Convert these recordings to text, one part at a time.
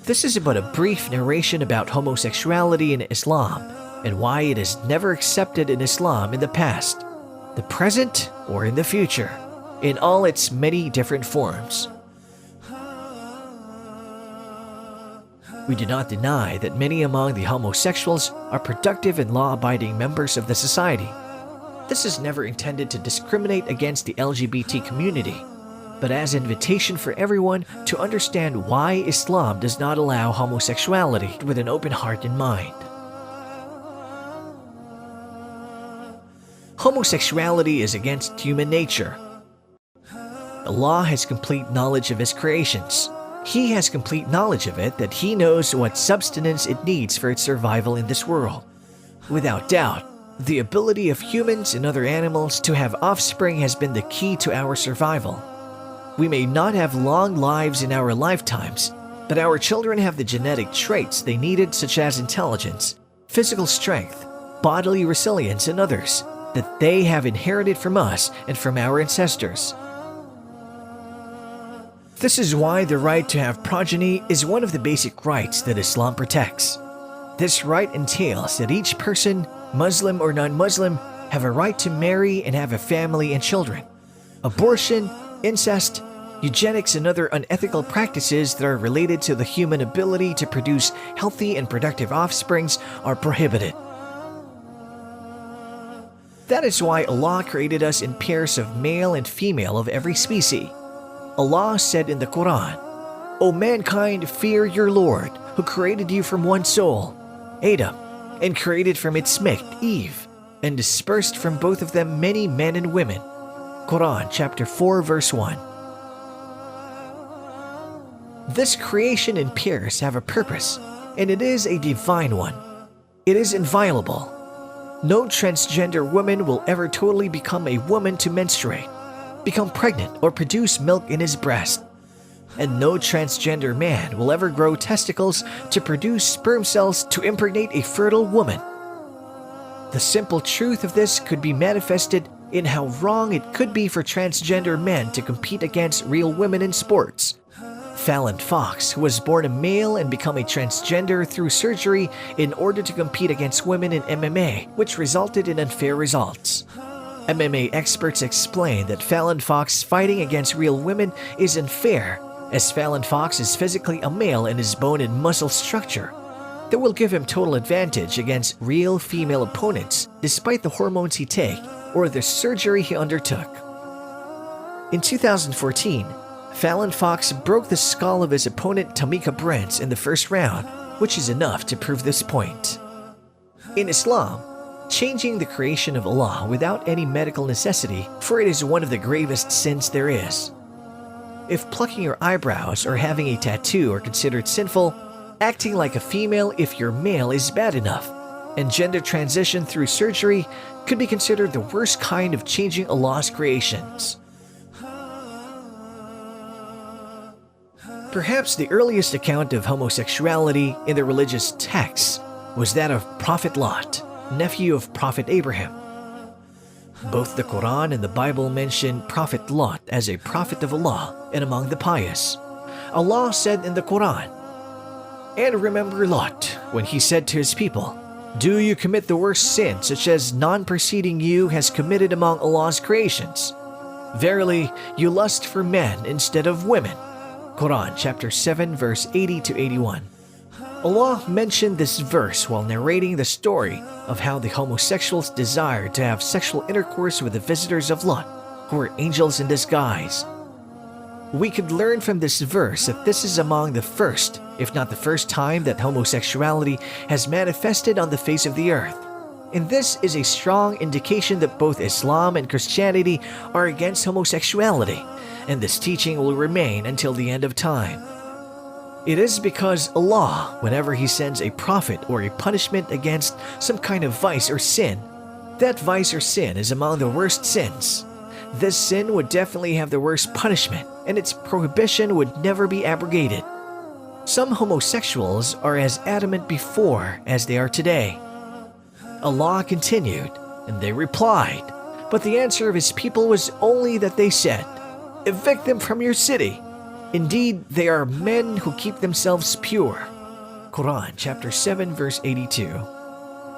This is but a brief narration about homosexuality in Islam and why it is never accepted in Islam in the past, the present, or in the future, in all its many different forms. We do not deny that many among the homosexuals are productive and law-abiding members of the society. This is never intended to discriminate against the LGBT community, but as an invitation for everyone to understand why Islam does not allow homosexuality with an open heart and mind. Homosexuality is against human nature. Allah has complete knowledge of His creations. He has complete knowledge of it that He knows what sustenance it needs for its survival in this world. Without doubt, the ability of humans and other animals to have offspring has been the key to our survival. We may not have long lives in our lifetimes, but our children have the genetic traits they needed, such as intelligence, physical strength, bodily resilience, and others that they have inherited from us and from our ancestors. This is why the right to have progeny is one of the basic rights that Islam protects. This right entails that each person, Muslim or non-Muslim, have a right to marry and have a family and children. Abortion, incest, eugenics, and other unethical practices that are related to the human ability to produce healthy and productive offsprings are prohibited. That is why Allah created us in pairs of male and female of every species. Allah said in the Quran, "O mankind, fear your Lord, who created you from one soul, Adam, and created from its mate, Eve, and dispersed from both of them many men and women." Quran chapter 4 verse 1. This creation in pairs have a purpose, and it is a divine one. It is inviolable. No transgender woman will ever totally become a woman to menstruate, become pregnant, or produce milk in his breast. And no transgender man will ever grow testicles to produce sperm cells to impregnate a fertile woman. The simple truth of this could be manifested in how wrong it could be for transgender men to compete against real women in sports. Fallon Fox, who was born a male and become a transgender through surgery in order to compete against women in MMA, which resulted in unfair results. MMA experts explain that Fallon Fox fighting against real women is unfair, as Fallon Fox is physically a male in his bone and muscle structure. That will give him total advantage against real female opponents, despite the hormones he takes or the surgery he undertook. In 2014, Fallon Fox broke the skull of his opponent Tamika Brents in the first round, which is enough to prove this point. In Islam, changing the creation of Allah without any medical necessity, for it is one of the gravest sins there is. If plucking your eyebrows or having a tattoo are considered sinful, acting like a female if you're male is bad enough, and gender transition through surgery could be considered the worst kind of changing Allah's creations. Perhaps the earliest account of homosexuality in the religious texts was that of Prophet Lot, nephew of Prophet Abraham. Both the Quran and the Bible mention Prophet Lot as a prophet of Allah and among the pious. Allah said in the Quran, "And remember Lot, when he said to his people, 'Do you commit the worst sin such as none preceding you has committed among Allah's creations? Verily, you lust for men instead of women.'" Quran chapter 7 verse 80 to 81. Allah mentioned this verse while narrating the story of how the homosexuals desired to have sexual intercourse with the visitors of Lot, who were angels in disguise. We could learn from this verse that this is among the first, if not the first time, that homosexuality has manifested on the face of the earth. And this is a strong indication that both Islam and Christianity are against homosexuality, and this teaching will remain until the end of time. It is because Allah, whenever He sends a prophet or a punishment against some kind of vice or sin, that vice or sin is among the worst sins. This sin would definitely have the worst punishment, and its prohibition would never be abrogated. Some homosexuals are as adamant before as they are today. Allah continued, and they replied, but the answer of His people was only that they said, "Evict them from your city." Indeed, they are men who keep themselves pure. Quran chapter 7 verse 82.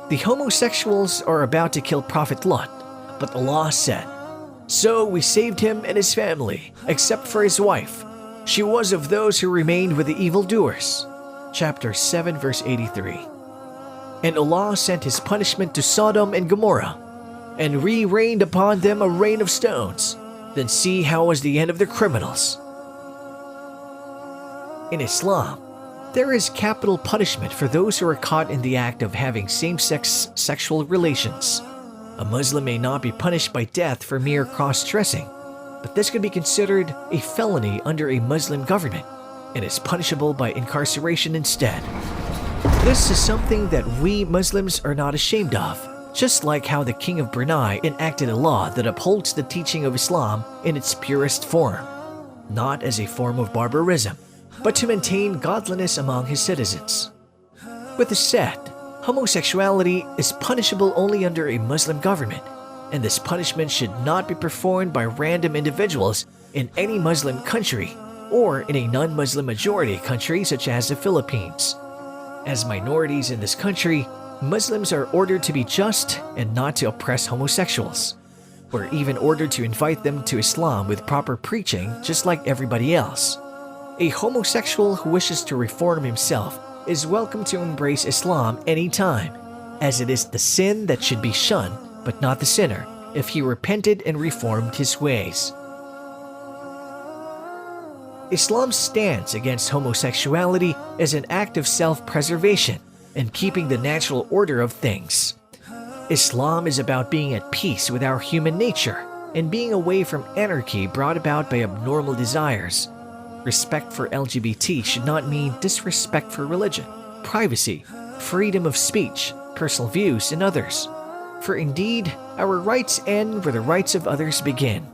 The homosexuals are about to kill Prophet Lot, but Allah said, "So we saved him and his family, except for his wife. She was of those who remained with the evildoers." Chapter 7 verse 83. And Allah sent his punishment to Sodom and Gomorrah, and rained upon them a rain of stones. Then see how was the end of the criminals. In Islam, there is capital punishment for those who are caught in the act of having same-sex sexual relations. A Muslim may not be punished by death for mere cross-dressing, but this could be considered a felony under a Muslim government and is punishable by incarceration instead. This is something that we Muslims are not ashamed of, just like how the King of Brunei enacted a law that upholds the teaching of Islam in its purest form, not as a form of barbarism, but to maintain godliness among his citizens. With this said, homosexuality is punishable only under a Muslim government, and this punishment should not be performed by random individuals in any Muslim country or in a non-Muslim majority country such as the Philippines. As minorities in this country, Muslims are ordered to be just and not to oppress homosexuals. We're even ordered to invite them to Islam with proper preaching just like everybody else. A homosexual who wishes to reform himself is welcome to embrace Islam anytime, as it is the sin that should be shunned, but not the sinner, if he repented and reformed his ways. Islam's stance against homosexuality is an act of self-preservation and keeping the natural order of things. Islam is about being at peace with our human nature and being away from anarchy brought about by abnormal desires. Respect for LGBT should not mean disrespect for religion, privacy, freedom of speech, personal views, and others. For indeed, our rights end where the rights of others begin.